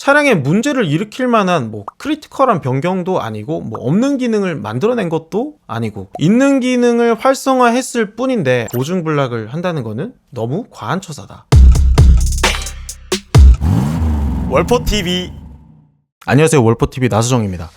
차량에 문제를 일으킬 만한 크리티컬한 변경도 아니고 없는 기능을 만들어낸 것도 아니고 있는 기능을 활성화했을 뿐인데 보증 불락을 한다는 거는 너무 과한 처사다. 월포TV 안녕하세요, 월포TV 나수정입니다.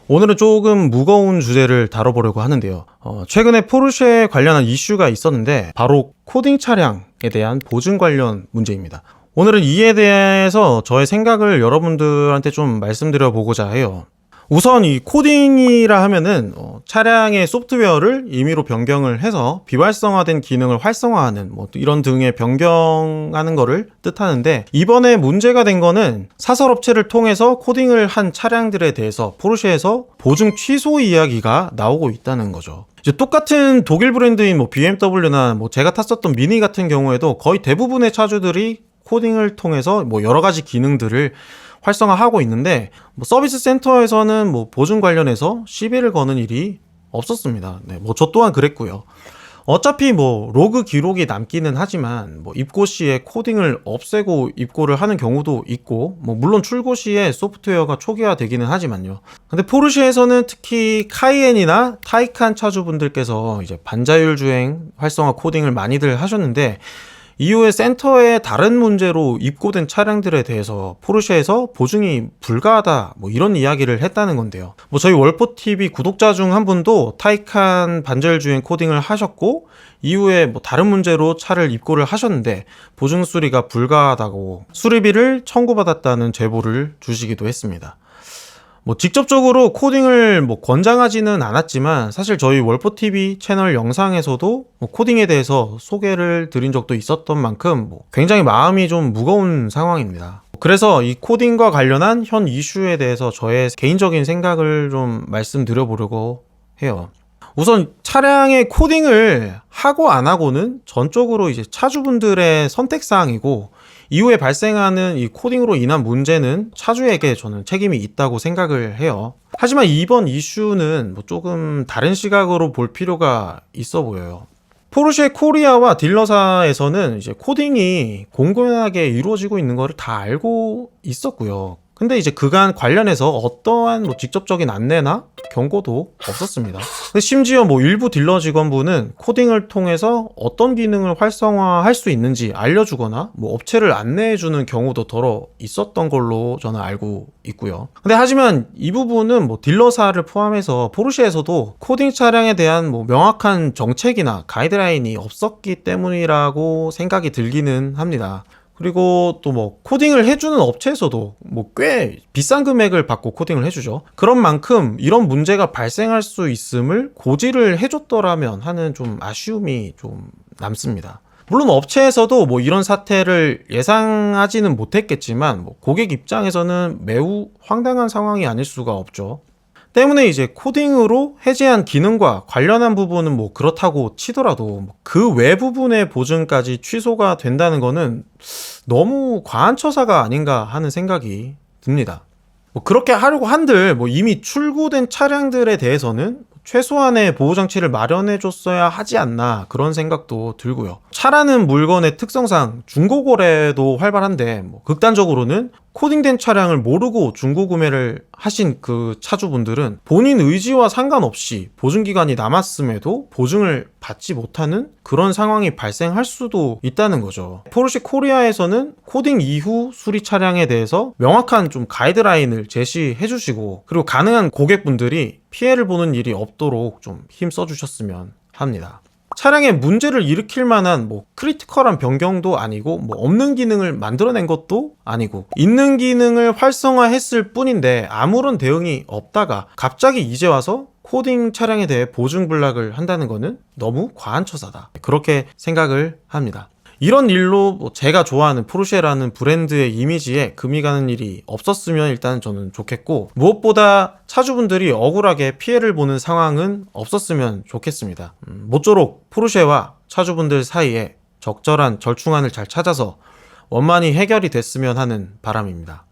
오늘은 조금 무거운 주제를 다뤄보려고 하는데요. 최근에 포르쉐에 관련한 이슈가 있었는데 바로 코딩 차량에 대한 보증 관련 문제입니다. 오늘은 이에 대해서 저의 생각을 여러분들한테 좀 말씀드려 보고자 해요. 우선 이 코딩이라 하면은 차량의 소프트웨어를 임의로 변경을 해서 비활성화된 기능을 활성화하는 이런 등의 변경하는 거를 뜻하는데, 이번에 문제가 된 거는 사설업체를 통해서 코딩을 한 차량들에 대해서 포르쉐에서 보증 취소 이야기가 나오고 있다는 거죠. 이제 똑같은 독일 브랜드인 BMW나 제가 탔었던 미니 같은 경우에도 거의 대부분의 차주들이 코딩을 통해서 여러 가지 기능들을 활성화하고 있는데, 서비스 센터에서는 보증 관련해서 시비를 거는 일이 없었습니다. 네, 저 또한 그랬고요. 어차피 로그 기록이 남기는 하지만 입고 시에 코딩을 없애고 입고를 하는 경우도 있고, 물론 출고 시에 소프트웨어가 초기화되기는 하지만요. 근데 포르쉐에서는 특히 카이엔이나 타이칸 차주분들께서 이제 반자율 주행 활성화 코딩을 많이들 하셨는데, 이후에 센터에 다른 문제로 입고된 차량들에 대해서 포르쉐에서 보증이 불가하다 이런 이야기를 했다는 건데요. 저희 월포TV 구독자 중 한 분도 타이칸 반자율 주행 코딩을 하셨고, 이후에 다른 문제로 차를 입고를 하셨는데 보증 수리가 불가하다고 수리비를 청구받았다는 제보를 주시기도 했습니다. 직접적으로 코딩을 권장하지는 않았지만, 사실 저희 월포TV 채널 영상에서도 코딩에 대해서 소개를 드린 적도 있었던 만큼 굉장히 마음이 좀 무거운 상황입니다. 그래서 이 코딩과 관련한 현 이슈에 대해서 저의 개인적인 생각을 좀 말씀드려 보려고 해요. 우선 차량의 코딩을 하고 안 하고는 전적으로 이제 차주분들의 선택사항이고, 이후에 발생하는 이 코딩으로 인한 문제는 차주에게 저는 책임이 있다고 생각을 해요. 하지만 이번 이슈는 조금 다른 시각으로 볼 필요가 있어 보여요. 포르쉐 코리아와 딜러사에서는 이제 코딩이 공공연하게 이루어지고 있는 것을 다 알고 있었고요. 근데 이제 그간 관련해서 어떠한 직접적인 안내나 경고도 없었습니다. 심지어 일부 딜러 직원분은 코딩을 통해서 어떤 기능을 활성화할 수 있는지 알려주거나 업체를 안내해주는 경우도 더러 있었던 걸로 저는 알고 있고요. 근데 하지만 이 부분은 딜러사를 포함해서 포르쉐에서도 코딩 차량에 대한 명확한 정책이나 가이드라인이 없었기 때문이라고 생각이 들기는 합니다. 그리고 또 코딩을 해주는 업체에서도 꽤 비싼 금액을 받고 코딩을 해주죠. 그런 만큼 이런 문제가 발생할 수 있음을 고지를 해줬더라면 하는 좀 아쉬움이 좀 남습니다. 물론 업체에서도 이런 사태를 예상하지는 못했겠지만 고객 입장에서는 매우 황당한 상황이 아닐 수가 없죠. 때문에 이제 코딩으로 해제한 기능과 관련한 부분은 그렇다고 치더라도 그 외 부분의 보증까지 취소가 된다는 거는 너무 과한 처사가 아닌가 하는 생각이 듭니다. 그렇게 하려고 한들 이미 출고된 차량들에 대해서는 최소한의 보호장치를 마련해 줬어야 하지 않나, 그런 생각도 들고요. 차라는 물건의 특성상 중고거래도 활발한데 극단적으로는 코딩된 차량을 모르고 중고구매를 하신 그 차주분들은 본인 의지와 상관없이 보증기간이 남았음에도 보증을 받지 못하는 그런 상황이 발생할 수도 있다는 거죠. 포르쉐 코리아에서는 코딩 이후 수리 차량에 대해서 명확한 좀 가이드라인을 제시해 주시고, 그리고 가능한 고객분들이 피해를 보는 일이 없도록 좀 힘써 주셨으면 합니다. 차량에 문제를 일으킬 만한 크리티컬한 변경도 아니고 없는 기능을 만들어낸 것도 아니고 있는 기능을 활성화했을 뿐인데 아무런 대응이 없다가 갑자기 이제 와서 코딩 차량에 대해 보증 불락을 한다는 거는 너무 과한 처사다, 그렇게 생각을 합니다. 이런 일로 제가 좋아하는 포르쉐라는 브랜드의 이미지에 금이 가는 일이 없었으면 일단 저는 좋겠고, 무엇보다 차주분들이 억울하게 피해를 보는 상황은 없었으면 좋겠습니다. 모쪼록 포르쉐와 차주분들 사이에 적절한 절충안을 잘 찾아서 원만히 해결이 됐으면 하는 바람입니다.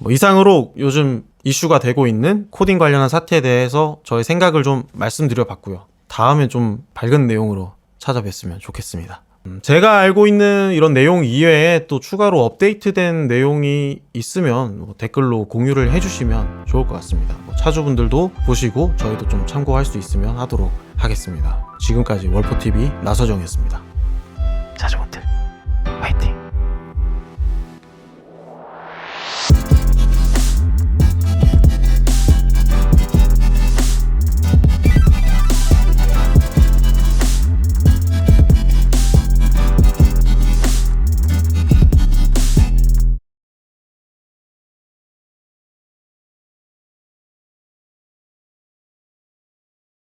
이상으로 요즘 이슈가 되고 있는 코딩 관련한 사태에 대해서 저의 생각을 좀 말씀드려 봤고요. 다음에 좀 밝은 내용으로 찾아뵙으면 좋겠습니다. 제가 알고 있는 이런 내용 이외에 또 추가로 업데이트된 내용이 있으면 댓글로 공유를 해주시면 좋을 것 같습니다. 차주분들도 보시고 저희도 좀 참고할 수 있으면 하도록 하겠습니다. 지금까지 월포TV 나서정이었습니다.